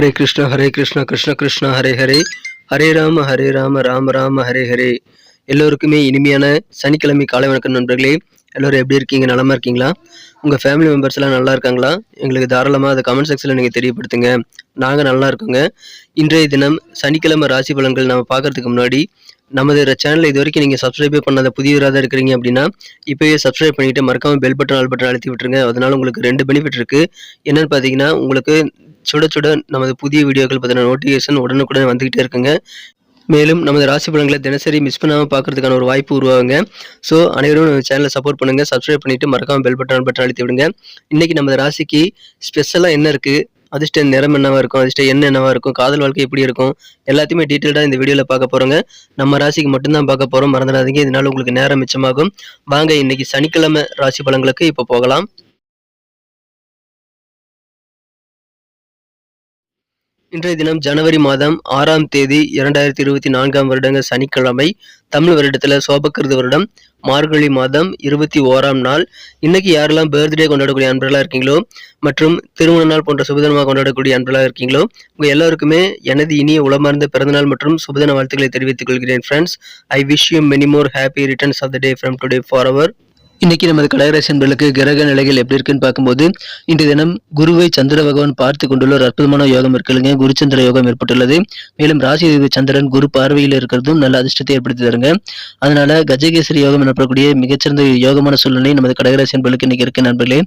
ஹரே கிருஷ்ணா கிருஷ்ண கிருஷ்ணா ஹரே ஹரே, ஹரே ராம ராம ராம ஹரே ஹரே. எல்லோருக்குமே இனிமையான சனிக்கிழமை காலை வணக்கம் நண்பர்களே. எல்லோரும் எப்படி இருக்கீங்க? நலமா இருக்கீங்களா? உங்கள் ஃபேமிலி மெம்பர்ஸ் எல்லாம் நல்லா இருக்காங்களா? எங்களுக்கு தாராளமாக அதை கமெண்ட் செக்ஷனில் நீங்கள் தெரியப்படுத்துங்க. நாங்கள் நல்லா இருக்கோங்க. இன்றைய தினம் சனிக்கிழமை ராசி பலன்கள் நம்ம பார்க்கறதுக்கு முன்னாடி நமது சேனலில் இது வரைக்கும் நீங்கள் சப்ஸ்கிரைபே பண்ணாத புதியவராக தான் இருக்கிறீங்க அப்படின்னா இப்போயே சப்ஸ்கிரைப் பண்ணிவிட்டு மறக்காமல் பெல் பட்டன் ஆல் பட்டன் அழுத்தி விட்டுருங்க. அதனால் உங்களுக்கு 2 பெனிஃபிட் இருக்குது. என்னென்னு பார்த்தீங்கன்னா, உங்களுக்கு சுட சுட நமது புதிய வீடியோக்கள் பற்றின நோட்டிஃபிகேஷன் உடனுக்குடன் வந்துக்கிட்டே இருக்குங்க. மேலும் நமது ராசி பலன்களை தினசரி மிஸ் பண்ணாமல் பார்க்கறதுக்கான ஒரு வாய்ப்பு உருவாகுங்க. ஸோ அனைவரும் நம்ம சேனலை சப்போர்ட் பண்ணுங்கள். சப்ஸ்கிரைப் பண்ணிவிட்டு மறக்காமல் பெல் பட்டன் அழுத்தி விடுங்க. இன்றைக்கி நமது ராசிக்கு ஸ்பெஷலாக என்ன இருக்குது, அதிர்ஷ்ட நிறம் என்னவா இருக்கும், அதிர்ஷ்ட எண் என்னவா இருக்கும், காதல் வாழ்க்கை எப்படி இருக்கும், எல்லாத்தையுமே டீட்டெயில்டாக இந்த வீடியோவில் பார்க்க போகிறோங்க. நம்ம ராசிக்கு மட்டும்தான் பார்க்க போகிறோம், மறந்துடாதீங்க. இதனால உங்களுக்கு நேரம் மிச்சமாகும். வாங்க இன்னைக்கு சனிக்கிழமை ராசி பலன்களுக்கு இப்போ போகலாம். இன்றைய தினம் ஜனவரி மாதம் 6ஆம் தேதி 2024 வருடங்க சனிக்கிழமை. தமிழ் வருடத்தில் சோபக்கிருது வருடம் மார்கழி மாதம் 21ஆம் நாள். இன்னைக்கு யாரெல்லாம் பர்த்டே கொண்டாடக்கூடிய அன்பர்களாக இருக்கீங்களோ மற்றும் திருமண நாள் போன்ற சுபதினமாக கொண்டாடக்கூடிய அன்பர்களாக இருக்கீங்களோ உங்கள் எல்லாருக்குமே எனது இனிய உளமார்ந்த பிறந்தநாள் மற்றும் சுபதின வாழ்த்துக்களை தெரிவித்துக் கொள்கிறேன். Friends, I wish you many more happy returns of the day from today for our. இன்னைக்கு நமது கடகராசி என்பர்களுக்கு கிரக நிலைகள் எப்படி இருக்குன்னு பார்க்கும்போது, இன்றைய தினம் குருவை சந்திர பகவான் பார்த்து கொண்டுள்ள ஒரு அற்புதமான யோகம் இருக்குல்லுங்க. குருச்சந்திர யோகம் ஏற்பட்டுள்ளது. மேலும் ராசி சந்திரன் குரு பார்வையில் இருக்கிறதும் நல்ல அதிர்ஷ்டத்தை ஏற்படுத்தி தருங்க. அதனால கஜகேசரி யோகம் எனப்படக்கூடிய மிகச்சிறந்த யோகமான சூழ்நிலை நமது கடகராசி என்பர்களுக்கு இன்னைக்கு இருக்கு நண்பர்களே.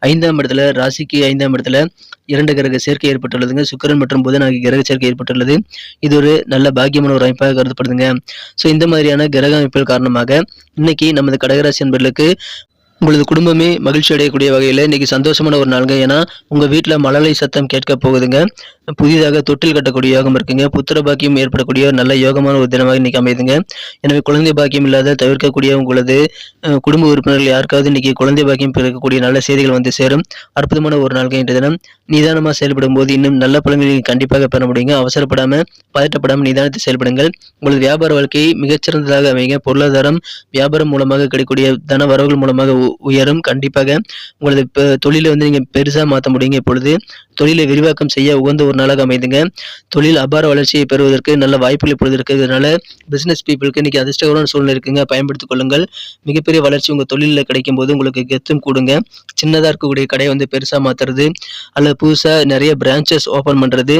5ஆம் இடத்துல, ராசிக்கு 5ஆம் இடத்துல 2 கிரக சேர்க்கை ஏற்பட்டுள்ளதுங்க. சுக்கிரன் மற்றும் புதன் ஆகிய கிரக சேர்க்கை ஏற்பட்டுள்ளது. இது ஒரு நல்ல பாக்கியமான ஒரு அமைப்பாக கருதப்படுதுங்க. ஸோ இந்த மாதிரியான கிரக அமைப்புகள் காரணமாக இன்னைக்கு நமது கடகராசி என்பர்களுக்கு உங்களது குடும்பமே மகிழ்ச்சி அடையக்கூடிய வகையில் இன்னைக்கு சந்தோஷமான ஒரு நாளுங்க. ஏன்னா உங்கள் வீட்டில் மழலை சத்தம் கேட்க போகுதுங்க. புதிதாக தொட்டில் கட்டக்கூடிய யோகம் இருக்குங்க. புத்திர பாக்கியம் ஏற்படக்கூடிய நல்ல யோகமான ஒரு தினமாக இன்னைக்கு அமைதுங்க. எனவே குழந்தை பாக்கியம் இல்லாத தவிர்க்கக்கூடிய உங்களது குடும்ப உறுப்பினர்கள் யாருக்காவது இன்னைக்கு குழந்தை பாக்கியம் பிறக்கக்கூடிய நல்ல செய்திகள் வந்து சேரும். அற்புதமான ஒரு நாளுங்க இன்றைய தினம். நிதானமாக செயல்படும் போது இன்னும் நல்ல பலன்களை கண்டிப்பாக பெற முடியுங்க. அவசரப்படாமல் பதட்டப்படாமல் நிதானத்தை செயல்படுங்கள். உங்களது வியாபார வாழ்க்கை மிகச்சிறந்ததாக அமைங்க. பொருளாதாரம் வியாபாரம் மூலமாக கிடைக்கக்கூடிய தன வரவுகள் மூலமாக உயரும். கண்டிப்பாக உங்களது தொழிலை வந்து நீங்க பெருசா மாற்ற முடியுங்க. இப்பொழுது தொழிலை விரிவாக்கம் செய்ய உகந்த ஒரு நாளாக அமைதுங்க. தொழில் அபார வளர்ச்சியை பெறுவதற்கு நல்ல வாய்ப்புகள் இப்பொழுது இருக்கிறதுனால பிசினஸ் பீப்புளுக்கு இன்னைக்கு அதிர்ஷ்டகரமான சூழ்நிலை இருக்குங்க. பயன்படுத்திக் கொள்ளுங்கள். மிகப்பெரிய வளர்ச்சி உங்க தொழிலில் கிடைக்கும் போது உங்களுக்கு கெத்தும் கூடுங்க. சின்னதா இருக்கக்கூடிய கடையை வந்து பெருசா மாத்துறது அல்லது புதுசா நிறைய பிரான்ச்சஸ் ஓபன் பண்றது,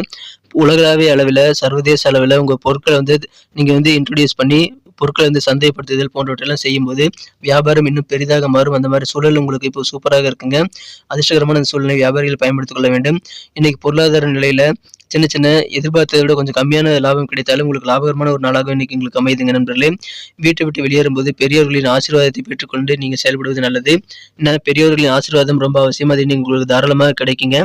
உலகளாவிய அளவில் சர்வதேச அளவில் உங்க பொருட்களை வந்து நீங்க வந்து இன்ட்ரோடியூஸ் பண்ணி பொருட்களை வந்து சந்தைப்படுத்துதல் போன்றவற்றெல்லாம் செய்யும்போது வியாபாரம் இன்னும் பெரிதாக மாறும். அந்த மாதிரி சூழல் உங்களுக்கு இப்போ சூப்பராக இருக்குங்க. அதிர்ஷ்டகரமான சூழ்நிலை வியாபாரிகள் பயன்படுத்திக் கொள்ள வேண்டும். இன்னைக்கு பொருளாதார நிலையில சின்ன சின்ன எதிர்பார்த்ததை விட கொஞ்சம் கம்மியான லாபம் கிடைத்தாலும் உங்களுக்கு லாபகரமான ஒரு நாளாக இன்னைக்கு உங்களுக்கு அமைதுங்க நண்பர்களே. வீட்டை விட்டு வெளியேறும்போது பெரியவர்களின் ஆசீர்வாதத்தை பெற்றுக்கொண்டு நீங்க செயல்படுவது நல்லது. பெரியவர்களின் ஆசீர்வாதம் ரொம்ப அவசியம். அது உங்களுக்கு தாராளமாக கிடைக்குங்க.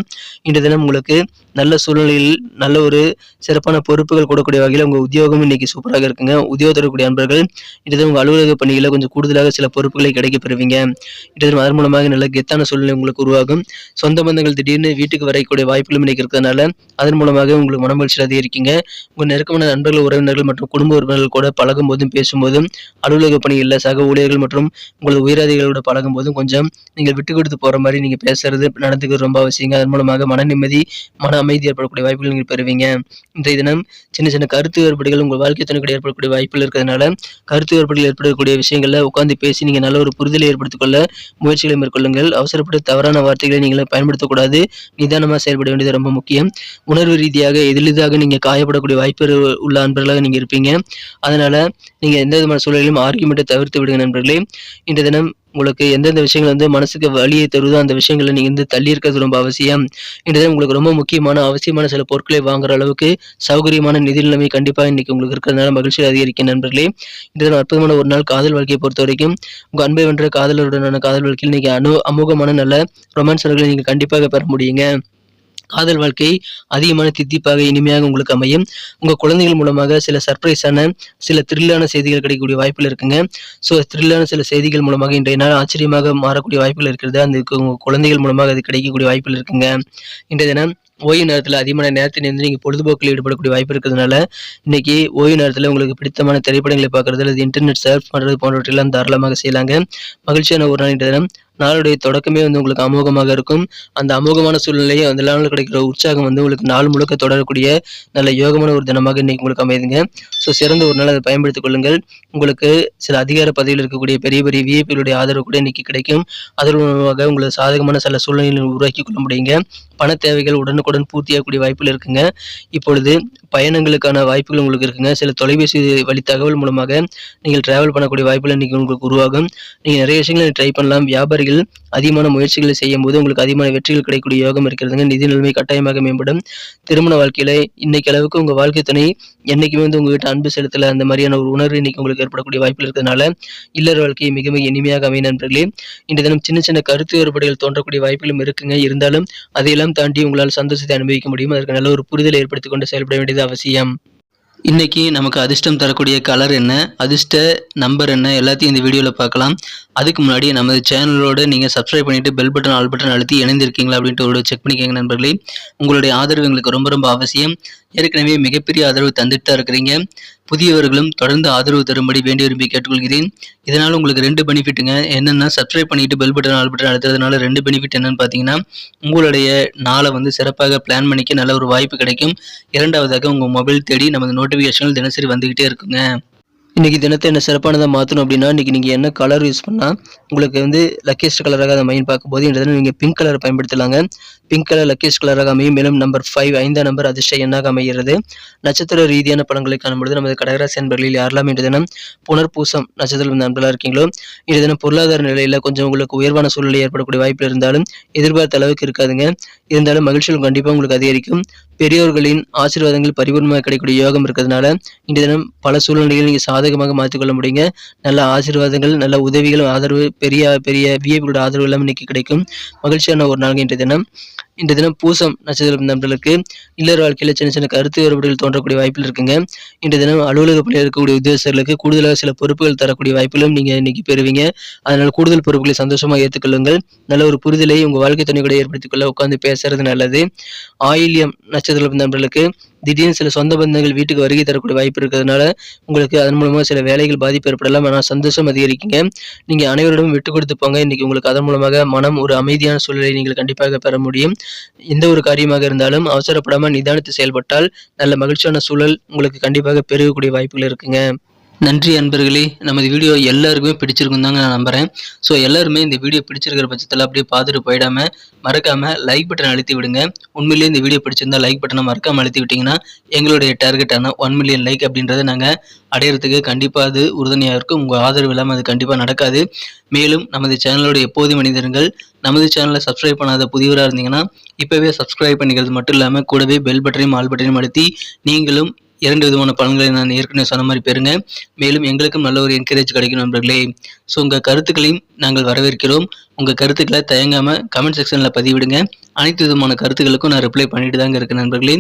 இன்றைய தினம் உங்களுக்கு நல்ல சூழ்நிலையில் நல்ல ஒரு சிறப்பான பொறுப்புகள் கொடுக்கக்கூடிய வகையில் உங்க உத்தியோகம் இன்னைக்கு சூப்பராக இருக்குங்க. உத்தியோகம் தரக்கூடிய நண்பர்கள் இன்றைய தினம் உங்க அலுவலக பணிகளை கொஞ்சம் கூடுதலாக சில பொறுப்புகளை கிடைக்க பெறுவீங்க. இன்றைய தினம் அதன் மூலமாக நல்ல கெத்தான சூழ்நிலை உங்களுக்கு உருவாகும். சொந்த பந்தங்கள் திடீர்னு வீட்டுக்கு வரக்கூடிய வாய்ப்புகளும் இன்னைக்கு இருக்கிறதுனால அதன் மூலமாக உங்களுக்கு மனமகிழ்ச்சி அதிகரிக்குங்க. உங்க நெருக்கமான நண்பர்கள், உறவினர்கள் மற்றும் குடும்ப உறுப்பினர்கள் கூட பழகும் போதும் பேசும்போதும் அலுவலக பணிகளில் சக ஊழியர்கள் மற்றும் உங்களது உயரதிகளோட பழகும் போதும் கொஞ்சம் நீங்கள் விட்டு கொடுத்து போற மாதிரி நீங்க பேசுறது நடந்துக்கிறது ரொம்ப அவசியங்க. அதன் மூலமாக மன நிம்மதி, மன அமைதி ஏற்படக்கூடிய வாய்ப்புகள் நீங்கள் பெறுவீங்க. இன்றைய தினம் சின்ன சின்ன கருத்து வேறுபாடுகள் உங்கள் வாழ்க்கை துணை கூட ஏற்படக்கூடிய வாய்ப்புகள் இருக்கிறதுனால கருத்து வேறுபாடுகள் ஏற்படக்கூடிய விஷயங்கள்ல உட்கார்ந்து பேசி நீங்க நல்ல ஒரு புரிதலை ஏற்படுத்திக் கொள்ள முயற்சிகளை மேற்கொள்ளுங்கள். அவசரப்பட்டு தவறான வார்த்தைகளை நீங்கள் பயன்படுத்தக்கூடாது. நிதானமாக செயல்பட வேண்டியது ரொம்ப முக்கியம். உணர்வு ரீதியாக எளிதாக நீங்க காயப்படக்கூடிய வாய்ப்பு உள்ள அன்பர்களாக நீங்க இருப்பீங்க. அதனால நீங்க எந்த விதமான சூழலிலும் ஆர்கியூமெண்ட்டை தவிர்த்து விடுங்க நண்பர்களே. இன்றைய தினம் உங்களுக்கு எந்தெந்த விஷயங்கள் வந்து மனசுக்கு வலியை தருவதோ அந்த விஷயங்களை நீங்க வந்து தள்ளி இருக்கிறது ரொம்ப அவசியம். இன்றைய உங்களுக்கு ரொம்ப முக்கியமான அவசியமான சில பொருட்களை வாங்குற அளவுக்கு சௌகரியமான நிதி நிலைமை கண்டிப்பாக இன்னைக்கு உங்களுக்கு இருக்கிறதுனால மகிழ்ச்சி அதிகரிக்கும் நண்பர்களே. இன்றைய அற்புதமான ஒரு நாள். காதல் வாழ்க்கையை பொறுத்த வரைக்கும் உங்க அன்பை வென்ற காதலருடனான காதல் வாழ்க்கையில் இன்னைக்கு அமோகமான நல்ல ரொமான்ஸ்களை நீங்க கண்டிப்பாக பெற முடியுங்க. காதல் வாழ்க்கை அதிகமான தித்திப்பாக இனிமையாக உங்களுக்கு அமையும். உங்க குழந்தைகள் மூலமாக சில சர்ப்ரைஸான சில த்ரில்லான செய்திகள் கிடைக்கக்கூடிய வாய்ப்புகள் இருக்குங்க. ஸோ த்ரில்லான சில செய்திகள் மூலமாக இன்றைய நாள் ஆச்சரியமாக மாறக்கூடிய வாய்ப்புகள் இருக்கிறது. அந்த உங்க குழந்தைகள் மூலமாக அது கிடைக்கக்கூடிய வாய்ப்புகள் இருக்குங்க. இன்றைய தினம் ஓய்வு நேரத்தில் அதிகமான நேரத்தை வந்து நீங்கள் பொழுதுபோக்கில் ஈடுபடக்கூடிய வாய்ப்பு இருக்கிறதுனால இன்னைக்கு ஓய்வு நேரத்தில் உங்களுக்கு பிடித்தமான திரைப்படங்களை பார்க்கறது அல்லது இன்டர்நெட் சர்ச் பண்ணுறது போன்றவற்றெல்லாம் தாராளமாக செய்யலாங்க. மகிழ்ச்சியான ஒரு நாள் இன்றைய தினம். நாளுடைய தொடக்கமே வந்து உங்களுக்கு அமோகமாக இருக்கும். அந்த அமோகமான சூழ்நிலையை அந்த நாள்ல கிடைக்கிற உற்சாகம் வந்து உங்களுக்கு நாள் முழுக்க தொடரக்கூடிய நல்ல யோகமான ஒரு தினமாக இன்னைக்கு உங்களுக்கு அமையுதுங்க. சிறந்த ஒரு நாள் அதை பயன்படுத்திக் கொள்ளுங்கள். உங்களுக்கு சில அதிகார பதவியில் இருக்கக்கூடிய பெரிய பெரிய விஐபிகளுடைய ஆதரவு கூட இன்னைக்கு கிடைக்கும். அதன் மூலமாக உங்களுக்கு சாதகமான சில சூழ்நிலைகளை உருவாக்கிக் கொள்ள முடியுங்க. பண தேவைகள் உடனுக்குடன் பூர்த்தியாகக்கூடிய வாய்ப்புகள் இருக்குங்க. இப்பொழுது பயணங்களுக்கான வாய்ப்புகள் உங்களுக்கு இருக்குங்க. சில தொலைபேசி வழி தகவல் மூலமாக நீங்கள் டிராவல் பண்ணக்கூடிய வாய்ப்புகள் இன்னைக்கு உங்களுக்கு உருவாகும். நீங்க நிறைய விஷயங்களை ட்ரை பண்ணலாம். வியாபாரிகள் அதிகமான முயற்சிகளை செய்யும்போது உங்களுக்கு அதிகமான வெற்றிகள் கிடைக்கக்கூடிய யோகம் இருக்கிறதுங்க. நிதி நிலைமை கட்டாயமாக மேம்படும். திருமண வாழ்க்கையில இன்னைக்கு அளவுக்கு உங்க வாழ்க்கை துணை என்னைக்குமே வந்து உங்ககிட்ட அன்பு செலுத்தல அந்த மாதிரியான ஒரு உணர்வு இன்னைக்கு உங்களுக்கு ஏற்படக்கூடிய வாய்ப்புகள் இருக்கிறதுனால இல்லற வாழ்க்கை மிக மிக இனிமையாக அமையும் நண்பர்களே. இன்றைய தினம் சின்ன சின்ன கருத்து வேறுபாடுகள் தோன்றக்கூடிய வாய்ப்புகளும் இருக்குங்க. இருந்தாலும் அதையெல்லாம் தாண்டி உங்களால் சந்தோஷத்தை அனுபவிக்க முடியும். அதற்கு நல்ல ஒரு புரிதலை ஏற்படுத்திக் கொண்டு செயல்பட வேண்டியது அவசியம். இன்னைக்கு நமக்கு அதிர்ஷ்டம் தரக்கூடிய கலர் என்ன, அதிர்ஷ்ட நம்பர் என்ன, எல்லாத்தையும் இந்த வீடியோவில் பார்க்கலாம். அதுக்கு முன்னாடி நமது சேனலோட நீங்கள் சப்ஸ்கிரைப் பண்ணிட்டு பெல் பட்டன் ஆல் பட்டன் அழுத்தி இணைந்திருக்கீங்களா அப்படின்ட்டு ஒரு செக் பண்ணிக்கோங்க நண்பர்களே. உங்களுடைய ஆதரவு எங்களுக்கு ரொம்ப ரொம்ப அவசியம். ஏற்கனவே மிகப்பெரிய ஆதரவு தந்துட்டு தான் இருக்கிறீங்க. புதியவர்களும் தொடர்ந்து ஆதரவு தரும்படி வேண்டி விரும்பி கேட்டுக்கொள்கிறேன். இதனால் உங்களுக்கு 2 பெனிஃபிட்டுங்க. என்னென்னா சப்ஸ்கிரைப் பண்ணிட்டு பெல் பட்டன் ஆல் பட்டன் அழுத்துறதுனால 2 பெனிஃபிட் என்னன்னு பார்த்தீங்கன்னா, உங்களுடைய நாளை வந்து சிறப்பாக பிளான் பண்ணிக்க நல்ல ஒரு வாய்ப்பு கிடைக்கும். இரண்டாவதாக உங்கள் மொபைல் தேடி நமது நோட்டிஃபிகேஷன்கள் தினசரி வந்துக்கிட்டே இருக்குங்க. இன்னைக்கு தினத்தை என்ன சிறப்பானதாக மாற்றணும் அப்படின்னா, இன்னைக்கு நீங்கள் என்ன கலர் யூஸ் பண்ணால் உங்களுக்கு வந்து லக்கியஸ்ட் கலராக அந்த மைண்ட் பார்க்கும்போது இந்த தினம் நீங்கள் பிங்க் கலர் பயன்படுத்தலாங்க. பிங்க் கலர் லக்கியஸ்ட் கலராக அமையும். மேலும் நம்பர் 5 5ஆம் நம்பர் அதிர்ஷ்ட எண்ணாக அமைகிறது. நட்சத்திர ரீதியான பலன்களை காணும்பொழுது நமது கடகராசி நண்பர்களில் யாரெல்லாம் இன்று தினம் புனர்பூசம் நட்சத்திரம் நண்பர்களாக இருக்கீங்களோ, இன்று தினம் பொருளாதார நிலையில் கொஞ்சம் உங்களுக்கு உயர்வான சூழ்நிலை ஏற்படக்கூடிய வாய்ப்பு இருந்தாலும் எதிர்பார்த்த அளவுக்கு இருக்காதுங்க. இருந்தாலும் மகிழ்ச்சிகள் கண்டிப்பாக உங்களுக்கு அதிகரிக்கும். பெரியோர்களின் ஆசீர்வாதங்கள் பரிபூர்ணமாக கிடைக்கக்கூடிய யோகம் இருக்கிறதுனால இன்று தினம் பல சூழ்நிலைகள் நீங்கள் சாதகமாக மாற்றிக்கொள்ள முடியுங்க. நல்ல ஆசீர்வாதங்கள், நல்ல உதவிகள், ஆதரவு, பெரிய பெரிய விஐபிகளோட ஆதரவு எல்லாம் இன்னைக்கு கிடைக்கும். மகிழ்ச்சியான ஒரு நாள் இன்றைய தினம் பூசம் நட்சத்திரம் நண்பர்களுக்கு இல்லற வாழ்க்கையில சின்ன சின்ன கருத்து வேறுபாடுகள் தோன்றக்கூடிய வாய்ப்புகள் இருக்குங்க. இன்றைய தினம் அலுவலக பணியில் இருக்கக்கூடிய உத்தியோகஸ்தர்களுக்கு கூடுதலாக சில பொறுப்புகள் தரக்கூடிய வாய்ப்புகளும் நீங்க இன்னைக்கு பெறுவீங்க. அதனால கூடுதல் பொறுப்புகளை சந்தோஷமாக ஏற்றுக்கொள்ளுங்கள். நல்ல ஒரு புரிதலை உங்க வாழ்க்கை துணை கூட ஏற்படுத்திக் கொள்ள உட்கார்ந்து பேசுறது நல்லது. ஆயில்யம் நட்சத்திரம் நண்பர்களுக்கு திடீர்னு சில சொந்த பந்தங்கள் வீட்டுக்கு வருகை தரக்கூடிய வாய்ப்பு இருக்கிறதுனால உங்களுக்கு அதன் மூலமாக சில வேலைகள் பாதிப்பு ஏற்படலாம். ஆனால் சந்தோஷம் அதிகரிக்குங்க. நீங்கள் அனைவரிடமும் விட்டு கொடுத்து போங்க. இன்னைக்கு உங்களுக்கு அதன் மூலமாக மனம் ஒரு அமைதியான சூழலை நீங்கள் கண்டிப்பாக பெற முடியும். எந்த ஒரு காரியமாக இருந்தாலும் அவசரப்படாமல் நிதானித்து செயல்பட்டால் நல்ல மகிழ்ச்சியான சூழல் உங்களுக்கு கண்டிப்பாக பெருகக்கூடிய வாய்ப்புகள் இருக்குங்க. நன்றி அன்பர்களே. நமது வீடியோ எல்லாருக்குமே பிடிச்சிருக்கும் தாங்க நான் நம்புகிறேன். ஸோ எல்லாருமே இந்த வீடியோ பிடிச்சிருக்கிற பட்சத்தில் அப்படியே பார்த்துட்டு போயிடாமல் மறக்காமல் லைக் பட்டன் அழுத்தி விடுங்க. உண்மையிலேயே இந்த வீடியோ பிடிச்சிருந்தா லைக் பட்டனை மறக்காமல் அழுத்தி விட்டிங்கன்னா எங்களுடைய டார்கெட்டான 1 மில்லியன் லைக் அப்படின்றத நாங்கள் அடையிறதுக்கு கண்டிப்பாக அது உறுதுணையாக இருக்கும். உங்கள் ஆதரவு இல்லாமல் அது கண்டிப்பாக நடக்காது. மேலும் நமது சேனலோட எப்போதும் மனிதர்கள் நமது சேனலை சப்ஸ்கிரைப் பண்ணாத புதியவராக இருந்தீங்கன்னா இப்போவே சப்ஸ்கிரைப் பண்ணிக்கிறது மட்டும் இல்லாமல் கூடவே பெல் பட்டனையும் ஆல் பட்டனையும் அழுத்தி நீங்களும் 2 விதமான பலன்களை நான் ஏற்கனவே சொன்ன மாதிரி பெறுங்க. மேலும் எங்களுக்கும் நல்ல ஒரு என்கரேஜ் கிடைக்கும் நண்பர்களே. ஸோ உங்கள் கருத்துக்களையும் நாங்கள் வரவேற்கிறோம். உங்கள் கருத்துக்களை தயங்காமல் கமெண்ட் செக்ஷனில் பதிவிடுங்க. அனைத்து விதமான கருத்துக்களுக்கும் நான் ரிப்ளை பண்ணிட்டு தாங்க இருக்கேன் நண்பர்களே.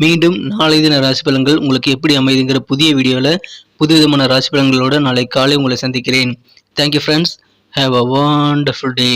மீண்டும் நாளை தின ராசி பலன்கள் உங்களுக்கு எப்படி அமைதுங்கிற புதிய வீடியோவில் புது விதமான ராசி பலன்களோடு நாளை காலை உங்களை சந்திக்கிறேன். Thank you friends. Have a wonderful day.